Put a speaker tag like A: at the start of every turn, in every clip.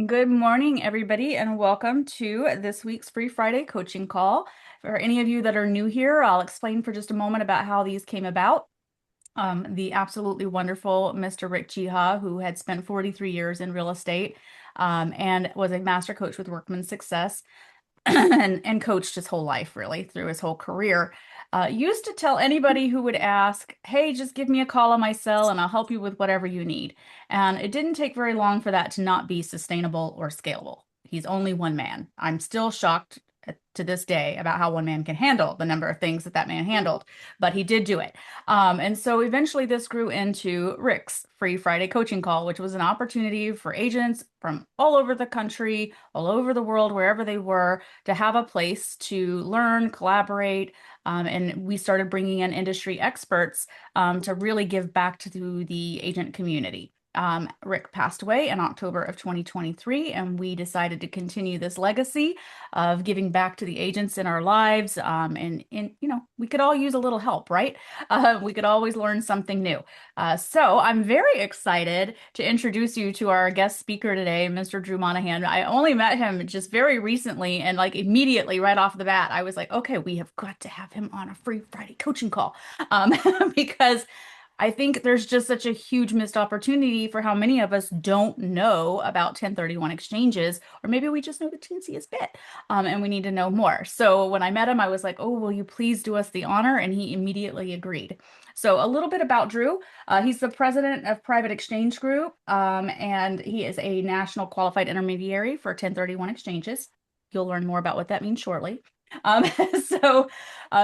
A: Good morning, everybody, and welcome to this week's Free Friday coaching call. For any of you that are new here, I'll explain for just a moment about how these came about. The absolutely wonderful Mr. Rick Jiha, who had spent 43 years in real estate, and was a master coach with Workman Success, and coached his whole life, really, through his whole career. Used to tell anybody who would ask, "Hey, just give me a call on my cell and I'll help you with whatever you need." And it didn't take very long for that to not be sustainable or scalable. He's only one man. I'm still shocked to this day about how one man can handle the number of things that man handled, but he did do it. And so eventually this grew into Rick's Free Friday coaching call, which was an opportunity for agents from all over the country, all over the world, wherever they were, to have a place to learn, collaborate. And we started bringing in industry experts to really give back to the agent community. Rick passed away in October of 2023, and we decided to continue this legacy of giving back to the agents in our lives. And we could all use a little help, right? We could always learn something new. So I'm very excited to introduce you to our guest speaker today, Mr. Drew Monahan. I only met him just very recently, and like immediately right off the bat, I was like, okay, we have got to have him on a Free Friday coaching call, um, because I think there's just such a huge missed opportunity for how many of us don't know about 1031 exchanges, or maybe we just know the teensiest bit, and we need to know more. So when I met him, I was like, "Oh, will you please do us the honor?" And he immediately agreed. So a little bit about Drew. He's the president of Private Exchange Group, and he is a national qualified intermediary for 1031 exchanges. You'll learn more about what that means shortly. Um,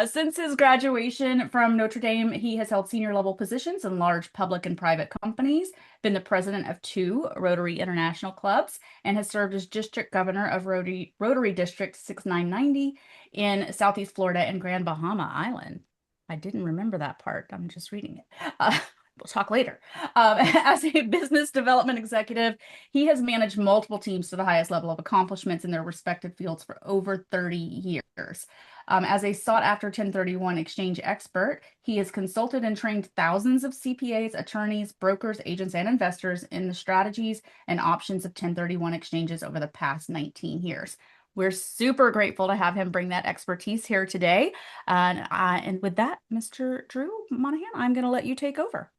A: since his graduation from Notre Dame, he has held senior level positions in large public and private companies, been the president of two Rotary International clubs, and has served as district governor of Rotary District 6990 in Southeast Florida and Grand Bahama Island. I didn't remember that part. I'm just reading it. We'll talk later. As a business development executive, he has managed multiple teams to the highest level of accomplishments in their respective fields for over 30 years. As a sought after 1031 exchange expert, he has consulted and trained thousands of CPAs, attorneys, brokers, agents, and investors in the strategies and options of 1031 exchanges over the past 19 years. We're super grateful to have him bring that expertise here today. And with that, Mr. Drew Monahan, I'm going to let you take over.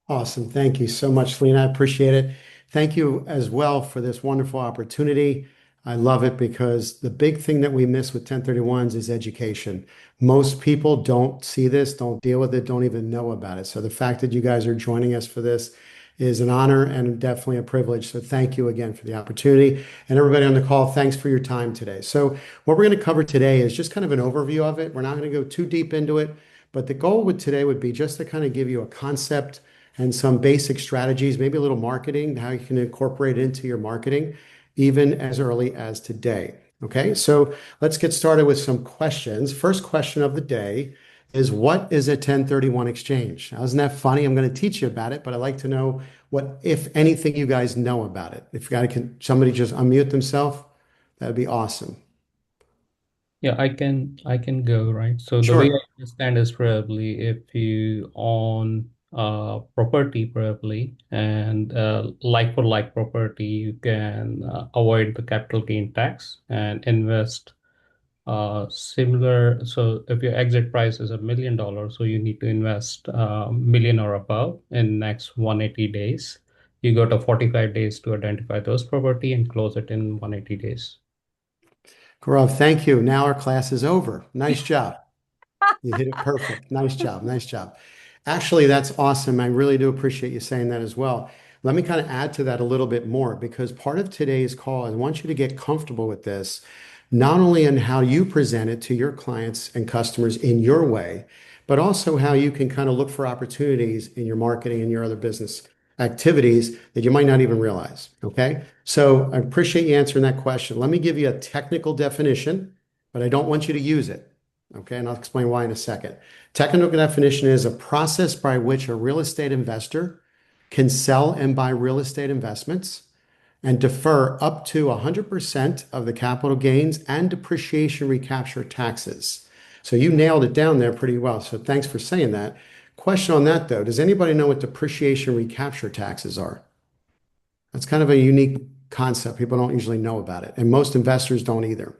B: Awesome. Thank you so much, Lena. I appreciate it. Thank you as well for this wonderful opportunity. I love it because the big thing that we miss with 1031s is education. Most people don't see this, don't deal with it, don't even know about it. So the fact that you guys are joining us for this is an honor and definitely a privilege. So thank you again for the opportunity. And everybody on the call, thanks for your time today. So what we're going to cover today is just kind of an overview of it. We're not going to go too deep into it, but the goal with today would be just to kind of give you a concept and some basic strategies, maybe a little marketing, how you can incorporate it into your marketing, even as early as today. Okay, so let's get started with some questions. First question of the day is, what is a 1031 exchange? Now, isn't that funny? I'm going to teach you about it, but I'd like to know what, if anything, you guys know about it. If you got can somebody just unmute themselves, that'd be awesome.
C: Yeah, I can go, right? So the way I
B: Sure.
C: understand is probably if you own property probably and like for like property, you can avoid the capital gain tax and invest similar. So if your exit price is $1 million, so you need to invest million or above in next 180 days. You got a 45 days to identify those property and close it in 180 days.
B: Gaurav, thank you. Now our class is over. Nice job. You hit it perfect. Nice job. Nice job. Actually, that's awesome. I really do appreciate you saying that as well. Let me kind of add to that a little bit more because part of today's call, I want you to get comfortable with this, not only in how you present it to your clients and customers in your way, but also how you can kind of look for opportunities in your marketing and your other business activities that you might not even realize. Okay. So I appreciate you answering that question. Let me give you a technical definition, but I don't want you to use it. Okay, and I'll explain why in a second. Technical definition is a process by which a real estate investor can sell and buy real estate investments and defer up to 100% of the capital gains and depreciation recapture taxes. So you nailed it down there pretty well. So thanks for saying that. Question on that though, does anybody know what depreciation recapture taxes are? That's kind of a unique concept. People don't usually know about it, and most investors don't either.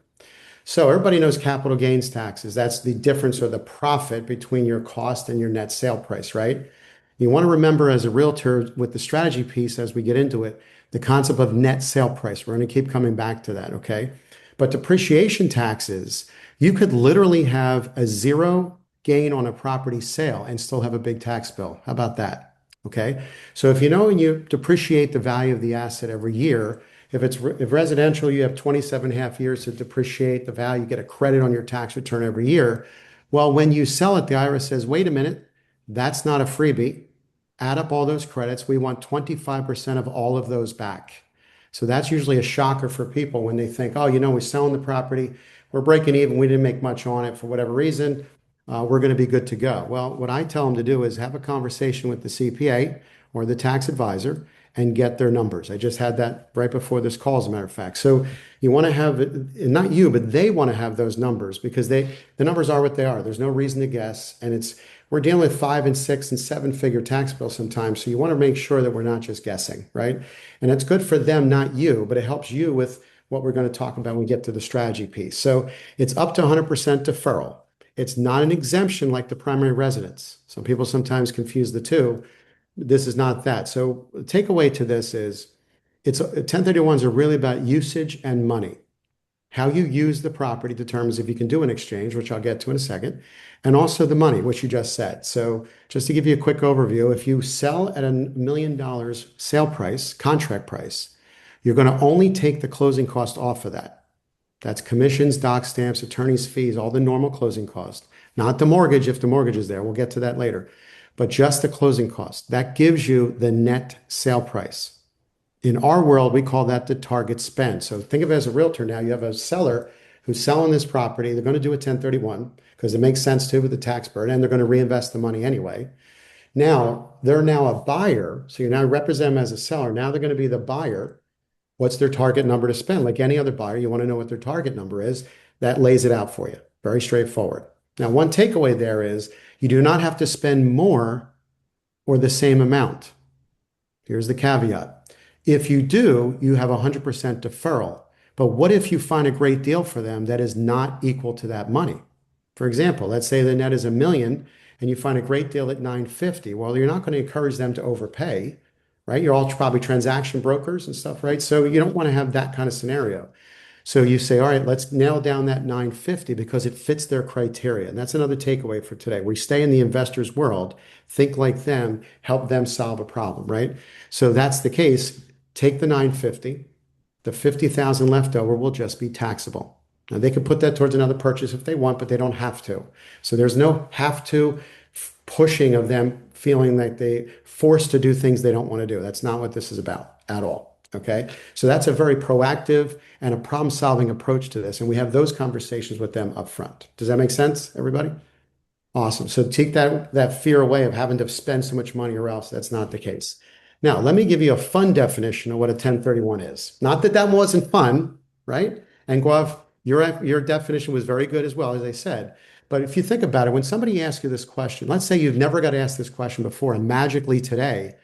B: So everybody knows capital gains taxes. That's the difference or the profit between your cost and your net sale price, right? You want to remember as a realtor with the strategy piece as we get into it, the concept of net sale price. We're going to keep coming back to that, okay? But depreciation taxes, you could literally have a zero gain on a property sale and still have a big tax bill. How about that? Okay. So if you know and you depreciate the value of the asset every year, if residential, you have 27 and a half years to depreciate the value, you get a credit on your tax return every year. Well, when you sell it, the IRS says, wait a minute, that's not a freebie. Add up all those credits. We want 25% of all of those back. So that's usually a shocker for people when they think, oh, we're selling the property, we're breaking even, we didn't make much on it for whatever reason, we're going to be good to go. Well, what I tell them to do is have a conversation with the CPA or the tax advisor and get their numbers. I just had that right before this call, as a matter of fact. So you want to have, not you, but they want to have those numbers because the numbers are what they are. There's no reason to guess. And we're dealing with 5 and 6 and 7 figure tax bills sometimes. So you want to make sure that we're not just guessing, right? And it's good for them, not you, but it helps you with what we're going to talk about when we get to the strategy piece. So it's up to 100% deferral. It's not an exemption like the primary residence. Some people sometimes confuse the two. This is not that. So the takeaway to this is 1031s are really about usage and money. How you use the property determines if you can do an exchange, which I'll get to in a second, and also the money, which you just said. So just to give you a quick overview, if you sell at $1 million sale price, contract price, you're going to only take the closing cost off of that. That's commissions, doc stamps, attorney's fees, all the normal closing costs, not the mortgage if the mortgage is there. We'll get to that later, but just the closing cost. That gives you the net sale price. In our world, we call that the target spend. So think of it as a realtor now. You have a seller who's selling this property. They're going to do a 1031 because it makes sense to with the tax burden, and they're going to reinvest the money anyway. Now, they're now a buyer. So you now represent them as a seller. Now they're going to be the buyer. What's their target number to spend? Like any other buyer, you want to know what their target number is. That lays it out for you. Very straightforward. Now, one takeaway there is you do not have to spend more or the same amount. Here's the caveat. If you do, you have 100% deferral. But what if you find a great deal for them that is not equal to that money? For example, let's say the net is $1 million and you find a great deal at 950. Well, you're not going to encourage them to overpay, right? You're all probably transaction brokers and stuff, right? So you don't want to have that kind of scenario. So you say, all right, let's nail down that 950 because it fits their criteria. And that's another takeaway for today. We stay in the investor's world, think like them, help them solve a problem, right? So that's the case. Take the 950, the 50,000 left over will just be taxable. Now they could put that towards another purchase if they want, but they don't have to. So there's no have to pushing of them feeling like they forced to do things they don't want to do. That's not what this is about at all. Okay. So that's a very proactive and a problem solving approach to this. And we have those conversations with them up front. Does that make sense, everybody? Awesome. So take that fear away of having to spend so much money or else. That's not the case. Now, let me give you a fun definition of what a 1031 is. Not that that wasn't fun, right? And Gaurav, your definition was very good as well, as I said. But if you think about it, when somebody asks you this question, let's say you've never got asked this question before, and magically today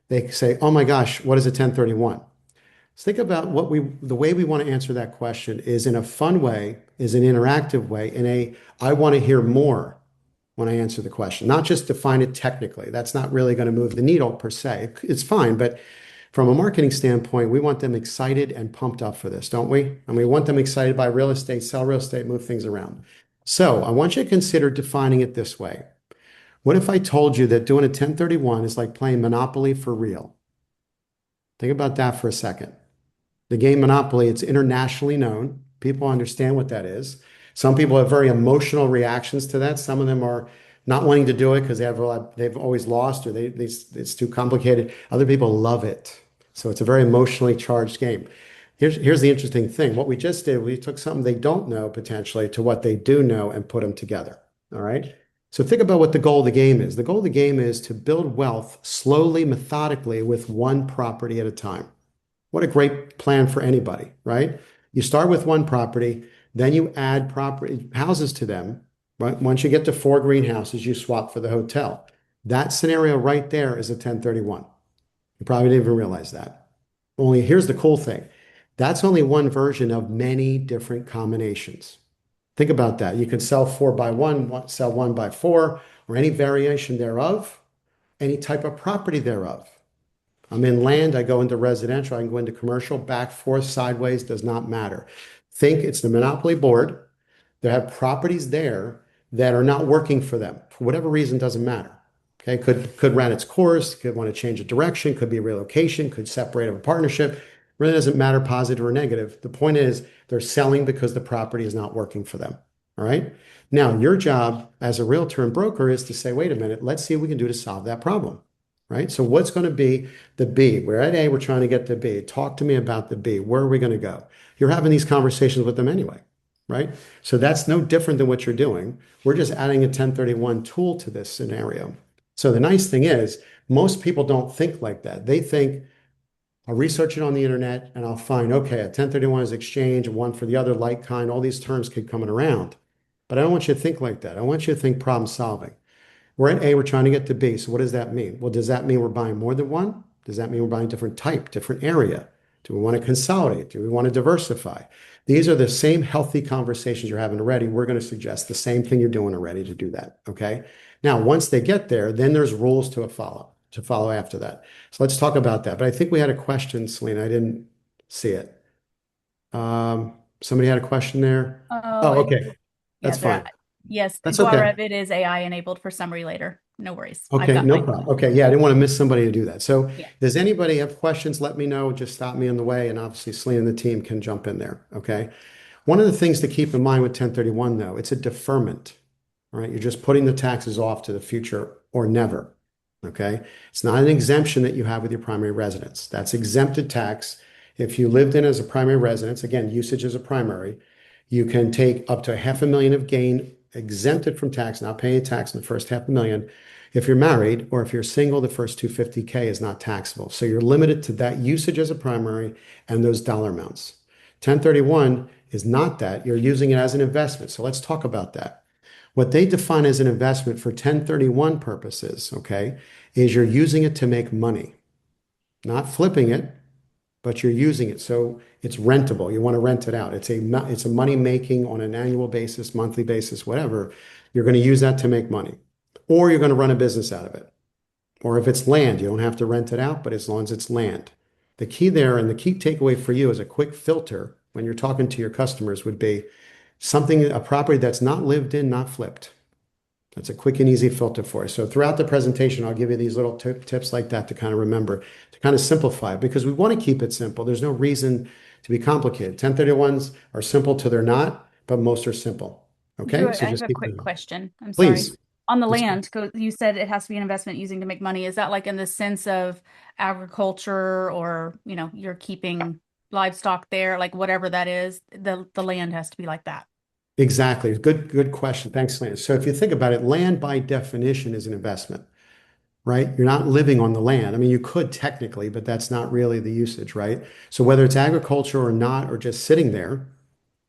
B: they say, "Oh my gosh, what is a 1031?" So think about the way we want to answer that question is in a fun way, is an interactive way, in a I want to hear more when I answer the question, not just define it technically. That's not really going to move the needle per se. It's fine, but from a marketing standpoint, we want them excited and pumped up for this, don't we? And we want them excited by real estate, sell real estate, move things around. So I want you to consider defining it this way. What if I told you that doing a 1031 is like playing Monopoly for real? Think about that for a second. The game Monopoly, it's internationally known. People understand what that is. Some people have very emotional reactions to that. Some of them are not wanting to do it because they've always lost or it's too complicated. Other people love it. So it's a very emotionally charged game. Here's the interesting thing. What we just did, we took something they don't know potentially to what they do know and put them together. All right. So think about what the goal of the game is. The goal of the game is to build wealth slowly, methodically with one property at a time. What a great plan for anybody, right? You start with one property, then you add property houses to them. Right? Once you get to 4 greenhouses, you swap for the hotel. That scenario right there is a 1031. You probably didn't even realize that. Only here's the cool thing. That's only one version of many different combinations. Think about that. You can sell 4 by 1, sell 1 by 4, or any variation thereof, any type of property thereof. I'm in land, I go into residential, I can go into commercial, back, forth, sideways, does not matter. Think it's the monopoly board. They have properties there that are not working for them. For whatever reason, doesn't matter. Okay, could run its course, could want to change a direction, could be a relocation, could separate of a partnership. Really doesn't matter positive or negative. The point is they're selling because the property is not working for them. All right. Now, your job as a realtor and broker is to say, wait a minute, let's see what we can do to solve that problem. Right. So what's going to be the B? We're at A, we're trying to get to B. Talk to me about the B. Where are we going to go? You're having these conversations with them anyway, right? So that's no different than what you're doing. We're just adding a 1031 tool to this scenario. So the nice thing is, most people don't think like that. They think, I'll research it on the internet and I'll find, okay, a 1031 is exchange, one for the other, like kind, all these terms keep coming around. But I don't want you to think like that. I want you to think problem solving. We're at A, we're trying to get to B. So what does that mean? Well, does that mean we're buying more than one? Does that mean we're buying different type, different area? Do we want to consolidate? Do we want to diversify? These are the same healthy conversations you're having already. We're going to suggest the same thing you're doing already to do that. Okay. Now, once they get there, then there's rules to follow after that. So let's talk about that. But I think we had a question, Selena. I didn't see it. Somebody had a question there.
A: Oh,
B: Oh, okay.
A: yeah,
B: That's fine.
A: yes,
B: That's
A: Go
B: okay.
A: Revit is AI enabled for summary later. No worries. I've
B: Okay,
A: got
B: no
A: mine.
B: problem. Okay, yeah, I didn't want to miss somebody to do that. So,
A: Yeah.
B: does anybody have questions? Let me know. Just stop me on the way, and obviously, Celine and the team can jump in there. Okay. One of the things to keep in mind with 1031, though, it's a deferment. All right, you're just putting the taxes off to the future or never. Okay, it's not an exemption that you have with your primary residence. That's exempted tax. If you lived in as a primary residence, again, usage as a primary, you can take up to 500,000 of gain exempted from tax, not paying tax in the first 500,000. If you're married or if you're single, the first 250K is not taxable. So you're limited to that usage as a primary and those dollar amounts. 1031 is not that. You're using it as an investment. So let's talk about that. What they define as an investment for 1031 purposes, okay, is you're using it to make money, not flipping it, but you're using it. So it's rentable. You want to rent it out. It's a money making on an annual basis, monthly basis, whatever. You're going to use that to make money, or you're going to run a business out of it. Or if it's land, you don't have to rent it out, but as long as it's land. The key there and the key takeaway for you as a quick filter when you're talking to your customers would be a property that's not lived in, not flipped. That's a quick and easy filter for you. So throughout the presentation, I'll give you these little tips like that to kind of remember, to kind of simplify because we want to keep it simple. There's no reason to be complicated. 1031s are simple till they're not, but most are simple.
A: Drew,
B: Okay, so
A: I have
B: just
A: a
B: keep
A: quick
B: it.
A: question. I'm sorry.
B: Please.
A: On the
B: That's
A: land, you said it has to be an investment using to make money. Is that like in the sense of agriculture or, you're keeping livestock there, like whatever that is, the land has to be like that.
B: exactly. Good question. Thanks, Lance. So if you think about it, land by definition is an investment, right? You're not living on the land. I mean, you could technically, but that's not really the usage, right? So whether it's agriculture or not, or just sitting there,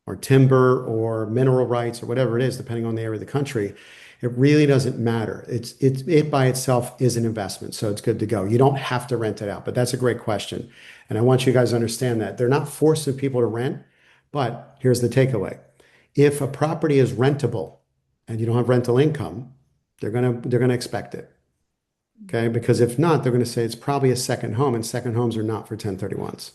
B: or timber or mineral rights or whatever it is, depending on the area of the country, it really doesn't matter. It by itself is an investment, so it's good to go. You don't have to rent it out, but that's a great question. And I want you guys to understand that they're not forcing people to rent, but here's the takeaway. If a property is rentable and you don't have rental income, they're gonna expect it. Okay, because if not, they're going to say it's probably a second home, and second homes are not for 1031s.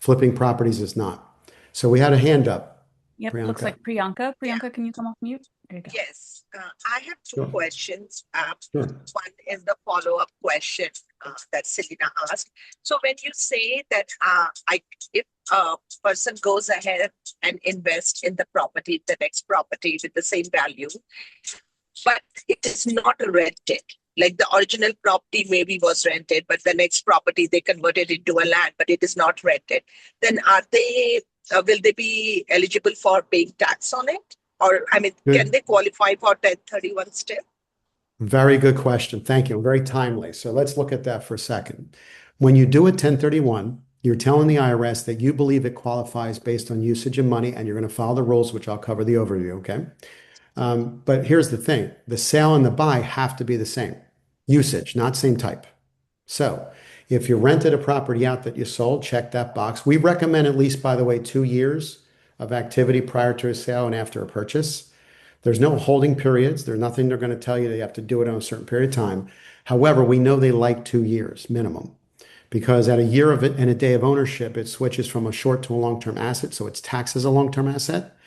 B: Flipping properties is not. So we had a hand up,
A: Yep, looks
B: Priyanka.
A: like Priyanka.
D: Yeah,
A: Priyanka, can you come off mute? There you go.
D: yes. I have two
B: Sure,
D: questions.
B: sure.
D: One is the follow-up question that Selena asked. So when you say that if a person goes ahead and invests in the property, the next property with the same value, but it is not rented. Like the original property maybe was rented, but the next property they converted into a land, but it is not rented. Then will they be eligible for paying tax on it? Or, I mean, can
B: Good.
D: they qualify for 1031 still?
B: Very good question. Thank you. Very timely. So let's look at that for a second. When you do a 1031, you're telling the IRS that you believe it qualifies based on usage of money, and you're going to follow the rules, which I'll cover the overview. Okay. But here's the thing, the sale and the buy have to be the same usage, not same type. So If you rented a property out that you sold, check that box. We recommend at least, by the way, 2 years of activity prior to a sale and after a purchase. There's no holding periods. There's nothing they're going to tell you they have to do it on a certain period of time. However, we know they like 2 years minimum because at a year of it and a day of ownership, it switches from a short to a long-term asset. So it's taxed as a long-term asset.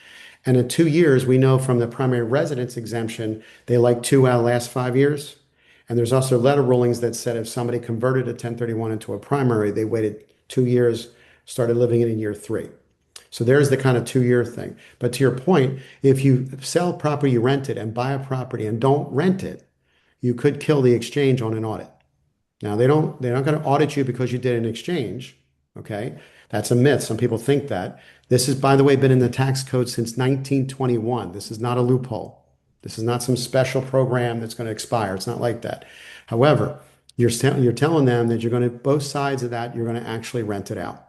B: And in 2 years, we know from the primary residence exemption, they like 2 out of the last 5 years. And there's also letter rulings that said if somebody converted a 1031 into a primary, they waited 2 years, started living in year three. So there's the kind of 2 year thing. But to your point, if you sell property you rented and buy a property and don't rent it, you could kill the exchange on an audit. Now they're not going to audit you because you did an exchange. Okay. That's a myth. Some people think that. This has, by the way, been in the tax code since 1921. This is not a loophole. This is not some special program that's going to expire. It's not like that. However, you're telling them that you're going to, both sides of that, you're going to actually rent it out.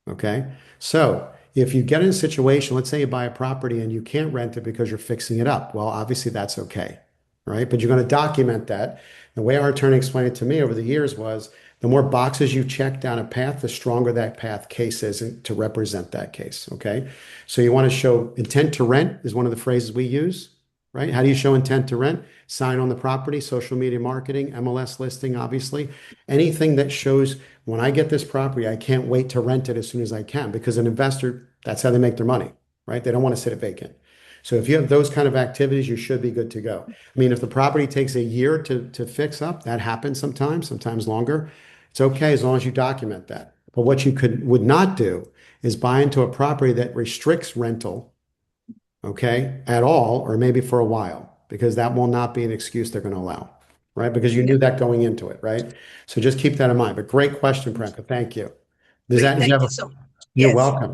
B: Okay. So if you get in a situation, let's say you buy a property and you can't rent it because you're fixing it up. Well, obviously that's okay. Right. But you're going to document that. The way our attorney explained it to me over the years was the more boxes you check down a path, the stronger that path case is to represent that case. Okay. So you want to show intent to rent is one of the phrases we use. Right. How do you show intent to rent? Sign on the property, social media marketing, MLS listing, obviously. Anything that shows when I get this property, I can't wait to rent it as soon as I can because an investor, that's how they make their money, right? They don't want to sit it vacant. So if you have those kind of activities, you should be good to go. I mean, if the property takes a year to fix up, that happens sometimes longer. It's okay as long as you document that. But what you would not do is buy into a property that restricts rental, okay, at all, or maybe for a while, because that will not be an excuse they're going to allow, right? Because you
D: Yeah,
B: knew that going into it, right? So just keep that in mind. But great question, Priyanka. Thank you.
D: great.
B: Does you
D: Thank
B: have
D: you so much.
B: you're
D: Yes.
B: welcome.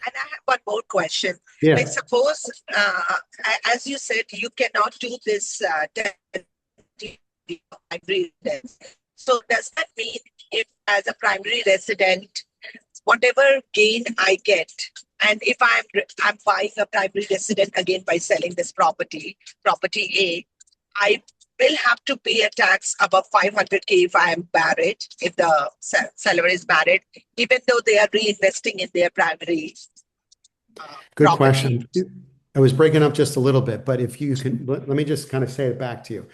D: And I have one more question. Like,
B: Yeah.
D: suppose, as you said, you cannot do this primary residence. So does that mean if, as a primary resident, whatever gain I get, and if I'm buying a primary resident again by selling this property A, I will have to pay a tax above 500K if I am married, if the seller is married, even though they are reinvesting in their primary
B: Good
D: property.
B: question. I was breaking up just a little bit, but if you can, let me just kind of say it back to you.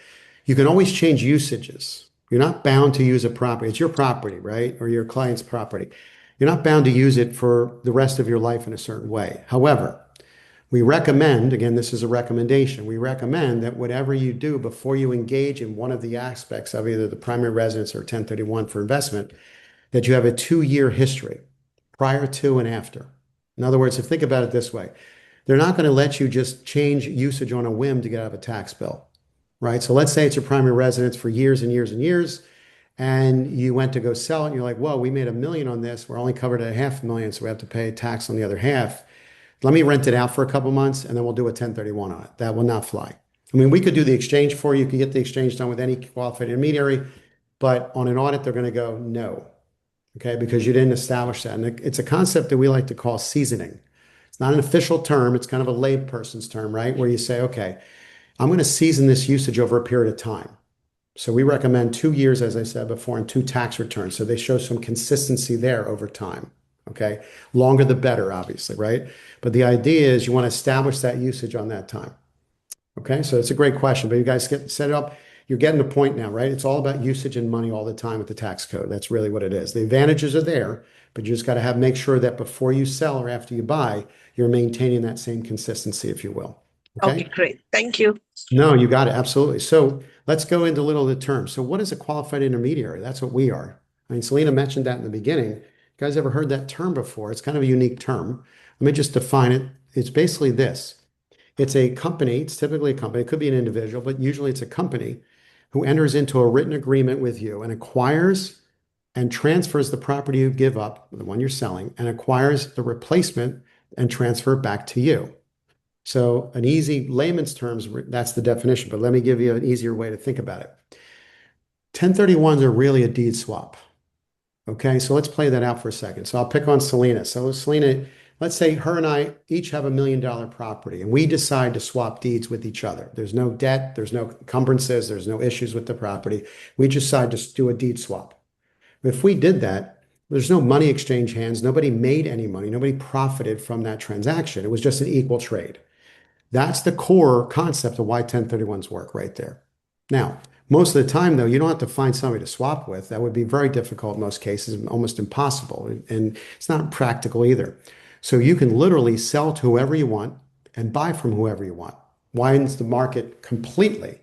B: You can always change usages. You're not bound to use a property. It's your property, right? Or your client's property. You're not bound to use it for the rest of your life in a certain way. However, we recommend, again, this is a recommendation, we recommend that whatever you do before you engage in one of the aspects of either the primary residence or 1031 for investment, that you have a 2 year history prior to and after. In other words, if think about it this way, they're not going to let you just change usage on a whim to get out of a tax bill, right? So let's say it's your primary residence for years and years and years, and you went to go sell it, and you're like, whoa, we made 1 million on this. We're only covered at 500,000, so we have to pay tax on the other half. Let me rent it out for a couple months, and then we'll do a 1031 on it. That will not fly. I mean, we could do the exchange for you. You could get the exchange done with any qualified intermediary, but on an audit, they're going to go, no, okay, because you didn't establish that. And it's a concept that we like to call seasoning. It's not an official term, it's kind of a layperson's term, right? Where you say, okay, I'm going to season this usage over a period of time. So we recommend 2 years, as I said before, and two tax returns. So they show some consistency there over time. Okay. Longer the better, obviously, right? But the idea is you want to establish that usage on that time. Okay. So it's a great question, but you guys get set it up. You're getting the point now, right? It's all about usage and money all the time with the tax code. That's really what it is. The advantages are there, but you just got to make sure that before you sell or after you buy, you're maintaining that same consistency, if you will.
D: Okay,
B: Okay.
D: great. Thank you.
B: No, you got it. Absolutely. So let's go into a little of the terms. So what is a qualified intermediary? That's what we are. I mean, Selena mentioned that in the beginning. You guys ever heard that term before? It's kind of a unique term. Let me just define it. It's basically this. It's a company. It's typically a company. It could be an individual, but usually it's a company who enters into a written agreement with you and acquires and transfers the property you give up, the one you're selling, and acquires the replacement and transfer it back to you. So an easy layman's terms, that's the definition, but let me give you an easier way to think about it. 1031s are really a deed swap. Okay, so let's play that out for a second. So I'll pick on Selena. So Selena, let's say her and I each have $1 million property and we decide to swap deeds with each other. There's no debt, there's no encumbrances, there's no issues with the property. We decide to do a deed swap. If we did that, there's no money exchange hands. Nobody made any money. Nobody profited from that transaction. It was just an equal trade. That's the core concept of why 1031s work right there. Now, most of the time, though, you don't have to find somebody to swap with. That would be very difficult in most cases, almost impossible. And it's not practical either. So you can literally sell to whoever you want and buy from whoever you want. Widens the market completely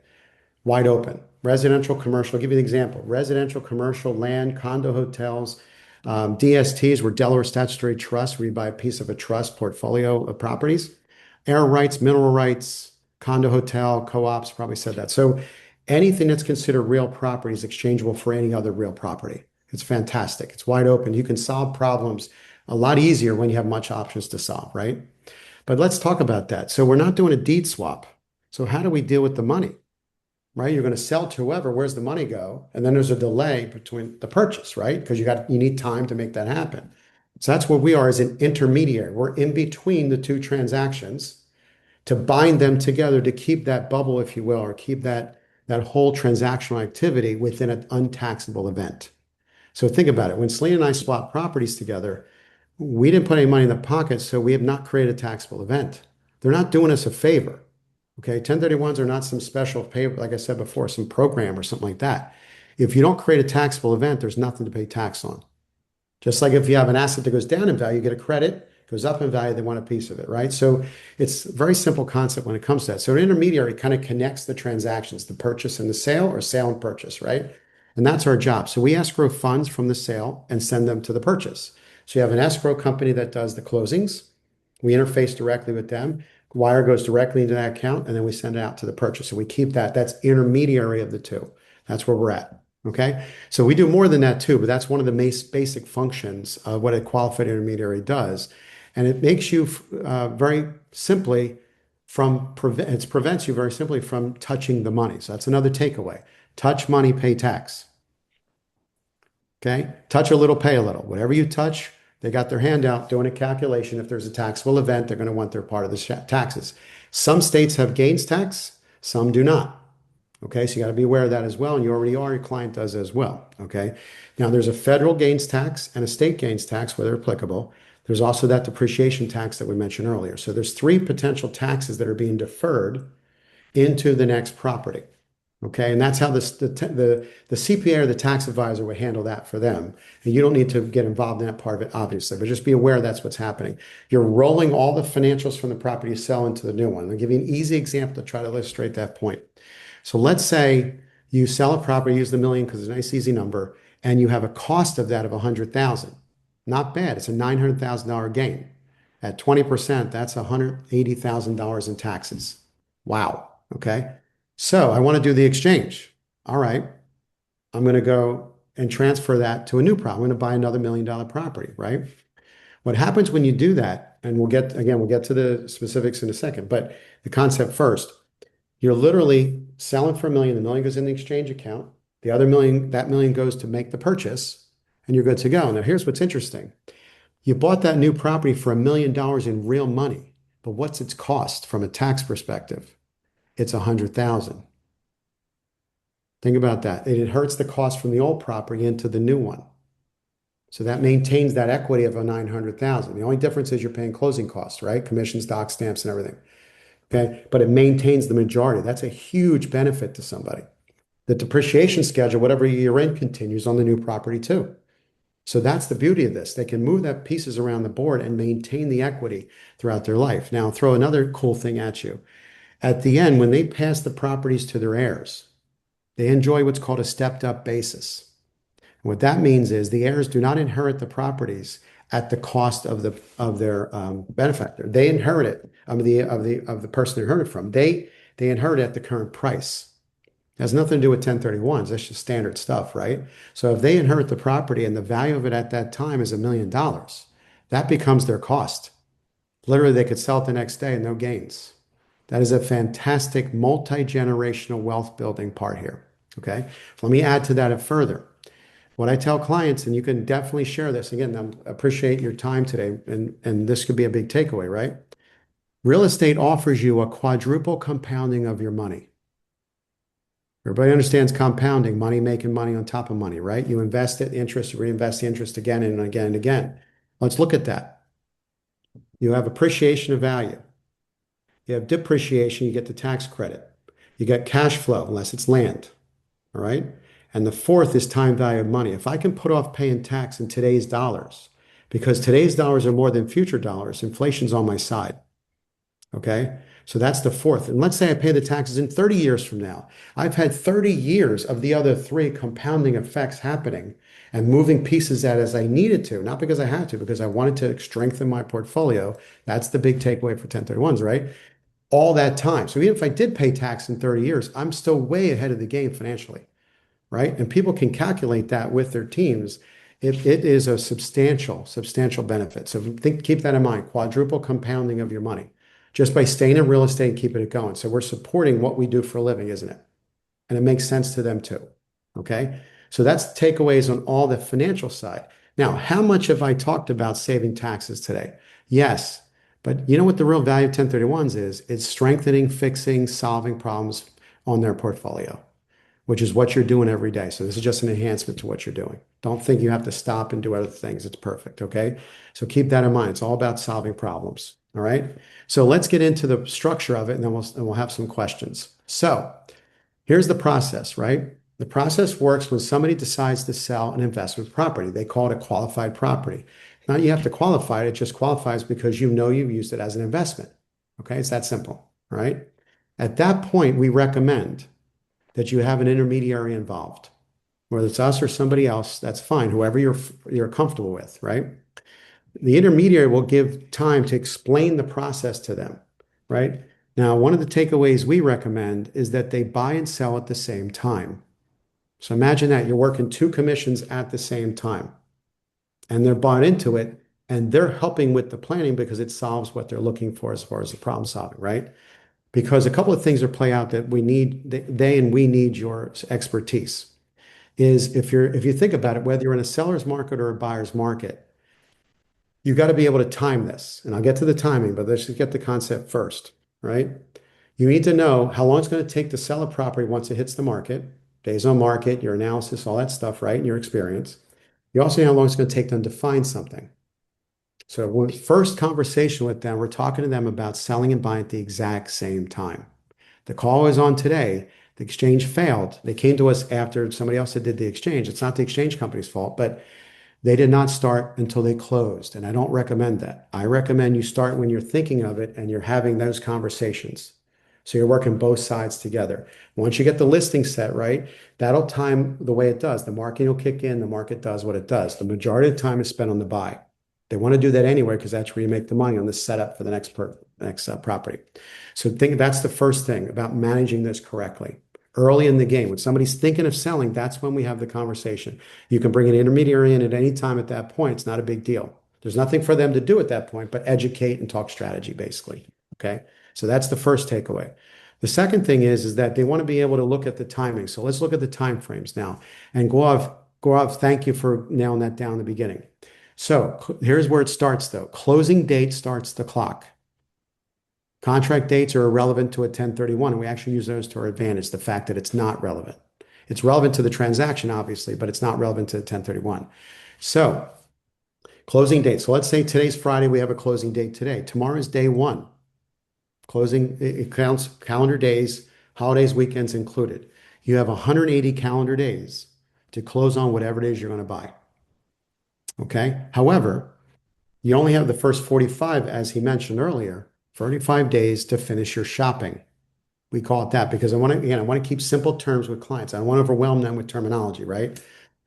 B: wide open. Residential, commercial. I'll give you an example. Residential, commercial, land, condo hotels, DSTs were Delaware Statutory Trust, where you buy a piece of a trust portfolio of properties. Air rights, mineral rights, condo hotel, co-ops, probably said that. So anything that's considered real property is exchangeable for any other real property. It's fantastic. It's wide open. You can solve problems a lot easier when you have much options to solve, right? But let's talk about that. So we're not doing a deed swap. So how do we deal with the money? Right? You're going to sell to whoever, where's the money go? And then there's a delay between the purchase, right? Because you need time to make that happen. So that's what we are as an intermediary. We're in between the two transactions to bind them together to keep that bubble, if you will, or keep that whole transactional activity within an untaxable event. So think about it. When Selena and I swapped properties together, we didn't put any money in the pocket, so we have not created a taxable event. They're not doing us a favor. Okay, 1031s are not some special pay, like I said before, some program or something like that. If you don't create a taxable event, there's nothing to pay tax on. Just like if you have an asset that goes down in value, you get a credit, goes up in value, they want a piece of it, right? So it's a very simple concept when it comes to that. So an intermediary kind of connects the transactions, the purchase and the sale, or sale and purchase, right? And that's our job. So we escrow funds from the sale and send them to the purchase. So you have an escrow company that does the closings. We interface directly with them. Wire goes directly into that account, and then we send it out to the purchase. So we keep that. That's intermediary of the two. That's where we're at. Okay. So we do more than that too, but that's one of the basic functions of what a qualified intermediary does. And it makes you very simply it prevents you very simply from touching the money. So that's another takeaway. Touch money, pay tax. Okay. Touch a little, pay a little. Whatever you touch, they got their hand out doing a calculation. If there's a taxable event, they're going to want their part of the taxes. Some states have gains tax, some do not. Okay, so you got to be aware of that as well. And you already are, your client does as well. Okay, now there's a federal gains tax and a state gains tax where they're applicable. There's also that depreciation tax that we mentioned earlier. So there's three potential taxes that are being deferred into the next property. Okay, and that's how the CPA or the tax advisor would handle that for them. And you don't need to get involved in that part of it, obviously, but just be aware that's what's happening. You're rolling all the financials from the property you sell into the new one. I'll give you an easy example to try to illustrate that point. So let's say you sell a property, use the million because it's a nice, easy number, and you have a cost of that of 100,000. Not bad. It's a $900,000 gain. At 20%, that's $180,000 in taxes. Wow. Okay. So I want to do the exchange. All right. I'm going to go and transfer that to a new property. I'm going to buy another $1 million property, right? What happens when you do that, and we'll get to the specifics in a second, but the concept first, you're literally selling for a million. The million goes in the exchange account. The other million, that million goes to make the purchase, and you're good to go. Now, here's what's interesting. You bought that new property for $1 million in real money, but what's its cost from a tax perspective? It's 100,000. Think about that. It hurts the cost from the old property into the new one. So that maintains that equity of a 900,000. The only difference is you're paying closing costs, right? Commissions, doc stamps, and everything. Okay. But it maintains the majority. That's a huge benefit to somebody. The depreciation schedule, whatever year end, continues on the new property too. So that's the beauty of this. They can move that pieces around the board and maintain the equity throughout their life. Now, I'll throw another cool thing at you. At the end, when they pass the properties to their heirs, they enjoy what's called a stepped up basis. And what that means is the heirs do not inherit the properties at the cost of their benefactor. They inherit it of the person they heard it from. They inherit it at the current price. It has nothing to do with 1031s. That's just standard stuff, right? So if they inherit the property and the value of it at that time is $1 million, that becomes their cost. Literally, they could sell it the next day and no gains. That is a fantastic multi-generational wealth building part here. Okay. Let me add to that further. What I tell clients, and you can definitely share this, again, I appreciate your time today, and this could be a big takeaway, right? Real estate offers you a quadruple compounding of your money. Everybody understands compounding, money making money on top of money, right? You invest it, interest, you reinvest the interest again and again and again. Let's look at that. You have appreciation of value. You have depreciation, you get the tax credit. You get cash flow, unless it's land, all right? And the fourth is time value of money. If I can put off paying tax in today's dollars, because today's dollars are more than future dollars, inflation's on my side. Okay. So that's the fourth. And let's say I pay the taxes in 30 years from now. I've had 30 years of the other three compounding effects happening and moving pieces out as I needed to, not because I had to, because I wanted to strengthen my portfolio. That's the big takeaway for 1031s, right? All that time. So even if I did pay tax in 30 years, I'm still way ahead of the game financially, right? And people can calculate that with their teams. It is a substantial benefit. So keep that in mind. Quadruple compounding of your money just by staying in real estate and keeping it going. So we're supporting what we do for a living, isn't it? And it makes sense to them too. Okay. So that's takeaways on all the financial side. Now, how much have I talked about saving taxes today? Yes. But you know what the real value of 1031s is? It's strengthening, fixing, solving problems on their portfolio, which is what you're doing every day. So this is just an enhancement to what you're doing. Don't think you have to stop and do other things. It's perfect. Okay. So keep that in mind. It's all about solving problems. All right. So let's get into the structure of it and then we'll have some questions. So here's the process, right? The process works when somebody decides to sell an investment property. They call it a qualified property. Now you have to qualify it. It just qualifies because you know you've used it as an investment. Okay. It's that simple. All right. At that point, we recommend that you have an intermediary involved, whether it's us or somebody else, that's fine, whoever you're comfortable with, right? The intermediary will give time to explain the process to them, right? Now, one of the takeaways we recommend is that they buy and sell at the same time. So imagine that you're working two commissions at the same time and they're bought into it and they're helping with the planning because it solves what they're looking for as far as the problem solving, right? Because a couple of things are play out that we need, they and we need your expertise. Is if you think about it, whether you're in a seller's market or a buyer's market, you got to be able to time this. And I'll get to the timing, but let's just get the concept first, right? You need to know how long it's going to take to sell a property once it hits the market, days on market, your analysis, all that stuff, right? And your experience. You also know how long it's going to take them to find something. So when first conversation with them, we're talking to them about selling and buying at the exact same time. The call was on today. The exchange failed. They came to us after somebody else had did the exchange. It's not the exchange company's fault, but they did not start until they closed. And I don't recommend that. I recommend you start when you're thinking of it and you're having those conversations. So you're working both sides together. Once you get the listing set right, that'll time the way it does. The marketing will kick in, the market does what it does. The majority of the time is spent on the buy. They want to do that anyway because that's where you make the money on the setup for the next property. So think that's the first thing about managing this correctly. Early in the game, when somebody's thinking of selling, that's when we have the conversation. You can bring an intermediary in at any time at that point. It's not a big deal. There's nothing for them to do at that point, but educate and talk strategy, basically. Okay. So that's the first takeaway. The second thing is that they want to be able to look at the timing. So let's look at the time frames now. And Gaurav, thank you for nailing that down in the beginning. So here's where it starts, though. Closing date starts the clock. Contract dates are irrelevant to a 1031, and we actually use those to our advantage, the fact that it's not relevant. It's relevant to the transaction, obviously, but it's not relevant to the 1031. So closing date. So let's say today's Friday, we have a closing date today. Tomorrow is day one. Closing, it counts calendar days, holidays, weekends included. You have 180 calendar days to close on whatever it is you're going to buy. Okay. However, you only have the first 45, as he mentioned earlier, 45 days to finish your shopping. We call it that because I want to keep simple terms with clients. I don't want to overwhelm them with terminology, right?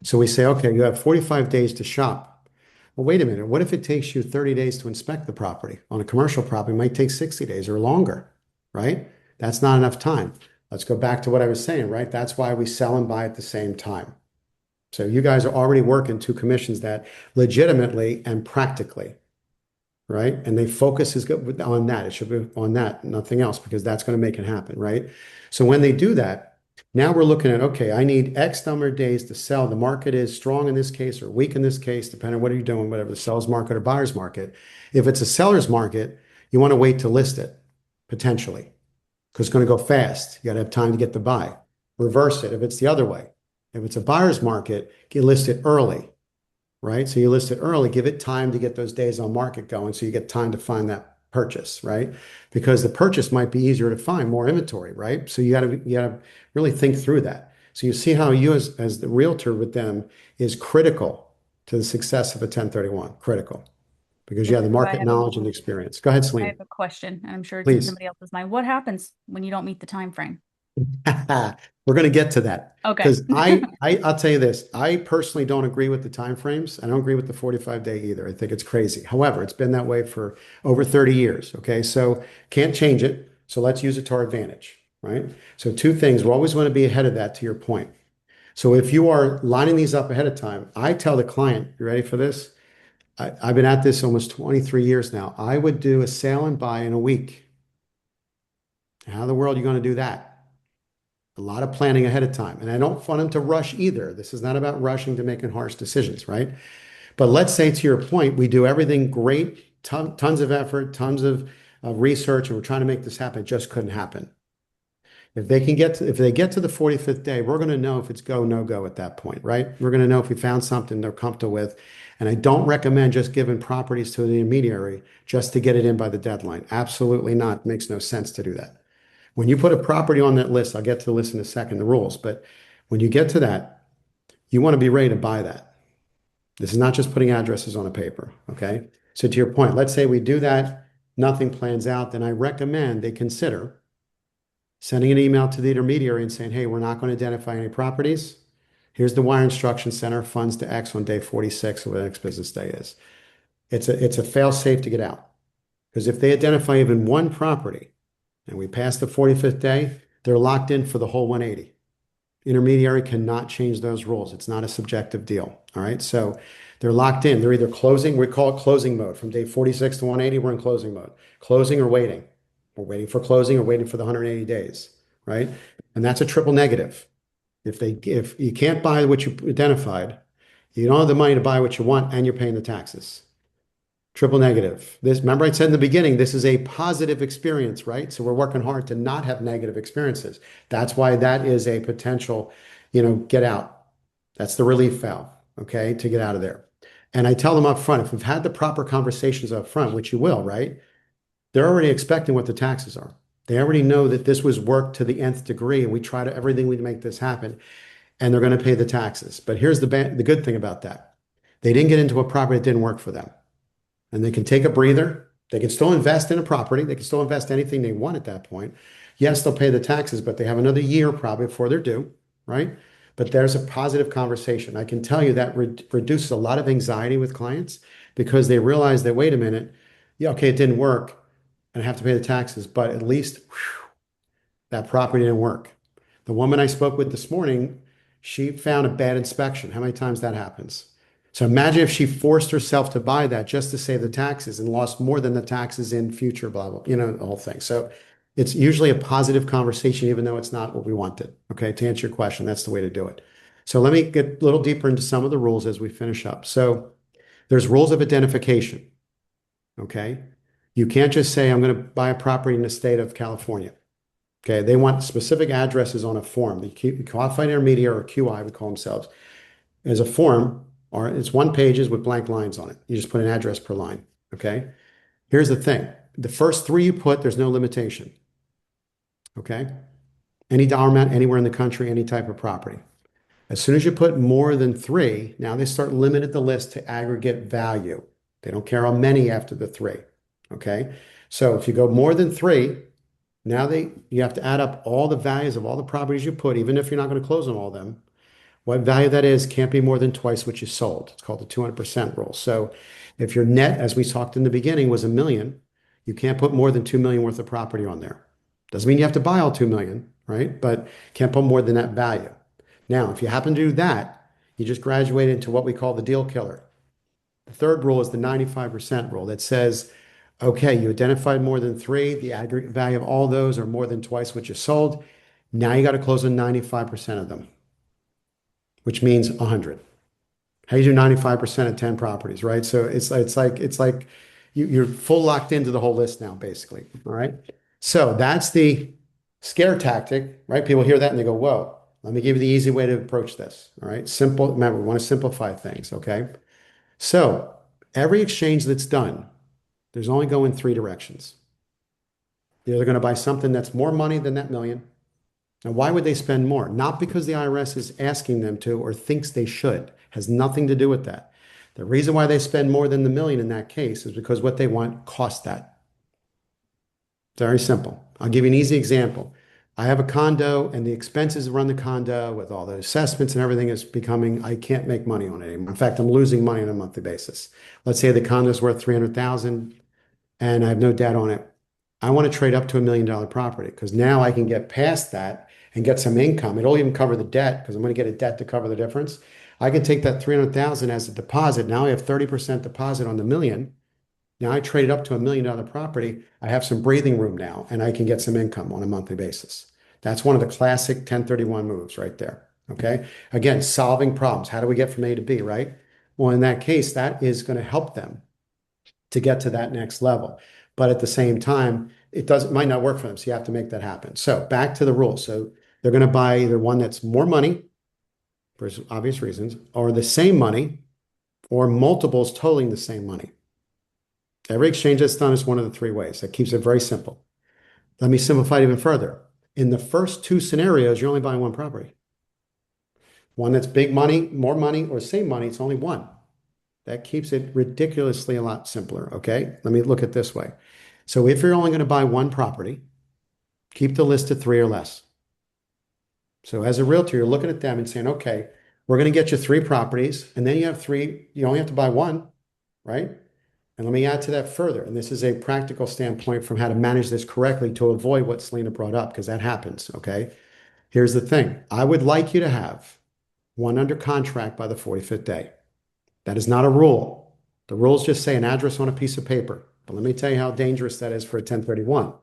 B: So we say, okay, you have 45 days to shop. Well, wait a minute. What if it takes you 30 days to inspect the property? On a commercial property, it might take 60 days or longer, right? That's not enough time. Let's go back to what I was saying, right? That's why we sell and buy at the same time. So you guys are already working two commissions that legitimately and practically, right? And they focus is good on that. It should be on that, nothing else, because that's going to make it happen, right? So when they do that, now we're looking at, okay, I need X number of days to sell. The market is strong in this case or weak in this case, depending on what you're doing, whatever the seller's market or buyer's market. If it's a seller's market, you want to wait to list it potentially because it's going to go fast. You got to have time to get the buy. Reverse it if it's the other way. If it's a buyer's market, you list it early, right? So you list it early, give it time to get those days on market going so you get time to find that purchase, right? Because the purchase might be easier to find, more inventory, right? So you gotta really think through that. So you see how you as the realtor with them is critical to the success of a 1031, critical because you have the
A: So
B: market knowledge and experience. Go ahead,
A: I
B: Selena,
A: have a question, and I'm sure it's in
B: please.
A: somebody else's mind. What happens when you don't meet the time frame?
B: We're going to get to that
A: Okay.
B: because I'll tell you this. I personally don't agree with the timeframes. I don't agree with the 45-day either. I think it's crazy. However, it's been that way for over 30 years. Okay. So can't change it. So let's use it to our advantage, right? So two things. We always want to be ahead of that to your point. So if you are lining these up ahead of time, I tell the client, you ready for this? I've been at this almost 23 years now. I would do a sale and buy in a week. How in the world are you going to do that? A lot of planning ahead of time. And I don't want them to rush either. This is not about rushing to making harsh decisions, right? But let's say to your point, we do everything great, tons of effort, tons of research, and we're trying to make this happen. It just couldn't happen. If they get to the 45th day, we're going to know if it's go, no go at that point, right? We're going to know if we found something they're comfortable with. And I don't recommend just giving properties to the intermediary just to get it in by the deadline. Absolutely not. Makes no sense to do that. When you put a property on that list, I'll get to the list in a second, the rules, but when you get to that, you want to be ready to buy that. This is not just putting addresses on a paper, okay? So to your point, let's say we do that, nothing plans out, then I recommend they consider sending an email to the intermediary and saying, hey, we're not going to identify any properties. Here's the wire instruction center, funds to X on day 46 of the next business day is. It's a fail safe to get out. Because if they identify even one property and we pass the 45th day, they're locked in for the whole 180. Intermediary cannot change those rules. It's not a subjective deal. All right. So they're locked in. They're either closing, we call it closing mode. From day 46 to 180, we're in closing mode. Closing or waiting. We're waiting for closing or waiting for the 180 days. Right. And that's a triple negative. If you can't buy what you identified, you don't have the money to buy what you want, and you're paying the taxes. Triple negative. This, remember I said in the beginning, this is a positive experience, right? So we're working hard to not have negative experiences. That's why that is a potential, get out. That's the relief valve, okay, to get out of there. And I tell them up front, if we've had the proper conversations up front, which you will, right? They're already expecting what the taxes are. They already know that this was worked to the nth degree, and we try to everything we make this happen, and they're going to pay the taxes. But here's the good thing about that. They didn't get into a property that didn't work for them, and they can take a breather. They can still invest in a property. They can still invest anything they want at that point. Yes, they'll pay the taxes, but they have another year probably before they're due, right? But there's a positive conversation. I can tell you that reduces a lot of anxiety with clients because they realize that, wait a minute, yeah, okay, it didn't work and I have to pay the taxes, but at least that property didn't work. The woman I spoke with this morning, she found a bad inspection. How many times that happens? So imagine if she forced herself to buy that just to save the taxes and lost more than the taxes in future, blah, blah, the whole thing. So it's usually a positive conversation, even though it's not what we wanted. Okay, to answer your question, that's the way to do it. So let me get a little deeper into some of the rules as we finish up. So there's rules of identification. Okay. You can't just say, I'm going to buy a property in the state of California. Okay, they want specific addresses on a form. The qualified intermediary or QI, we call themselves, is a form, or it's one pages with blank lines on it. You just put an address per line. Okay. Here's the thing. The first three you put, there's no limitation. Okay. Any dollar amount anywhere in the country, any type of property. As soon as you put more than three, now they start limiting the list to aggregate value. They don't care how many after the three. Okay. So if you go more than three, now you have to add up all the values of all the properties you put, even if you're not going to close on all of them. What value that is can't be more than twice what you sold. It's called the 200% rule. So if your net, as we talked in the beginning, was 1 million, you can't put more than 2 million worth of property on there. Doesn't mean you have to buy all 2 million, right? But can't put more than that value. Now, if you happen to do that, you just graduate into what we call the deal killer. The third rule is the 95% rule that says, okay, you identified more than three, the aggregate value of all those are more than twice what you sold. Now you got to close on 95% of them, which means 100. How you do 95% of 10 properties, right? So it's like you're full locked into the whole list now, basically. All right. So that's the scare tactic, right? People hear that and they go, whoa. Let me give you the easy way to approach this. All right. Simple. Remember, we want to simplify things. Okay. So every exchange that's done, there's only going three directions. They're either going to buy something that's more money than that million. Now, why would they spend more? Not because the IRS is asking them to or thinks they should. Has nothing to do with that. The reason why they spend more than the million in that case is because what they want costs that. Very simple. I'll give you an easy example. I have a condo and the expenses to run the condo with all the assessments and everything is becoming, I can't make money on it anymore. In fact, I'm losing money on a monthly basis. Let's say the condo is worth 300,000 and I have no debt on it. I want to trade up to $1 million property because now I can get past that and get some income. It'll even cover the debt because I'm going to get a debt to cover the difference. I can take that 300,000 as a deposit. Now I have 30% deposit on the million. Now I traded up to $1 million property. I have some breathing room now and I can get some income on a monthly basis. That's one of the classic 1031 moves right there. Okay. Again, solving problems. How do we get from A to B, right? Well, in that case, that is going to help them to get to that next level. But at the same time, it might not work for them. So you have to make that happen. So back to the rules. So they're going to buy either one that's more money for obvious reasons, or the same money, or multiples totaling the same money. Every exchange that's done is one of the three ways. That keeps it very simple. Let me simplify it even further. In the first two scenarios, you're only buying one property. One that's big money, more money, or same money, it's only one. That keeps it ridiculously a lot simpler. Okay. Let me look at it this way. So if you're only going to buy one property, keep the list at three or less. So as a realtor, you're looking at them and saying, okay, we're going to get you three properties, and then you have three, you only have to buy one, right? And let me add to that further. And this is a practical standpoint from how to manage this correctly to avoid what Selena brought up, because that happens. Okay. Here's the thing. I would like you to have one under contract by the 45th day. That is not a rule. The rules just say an address on a piece of paper. But let me tell you how dangerous that is for a 1031.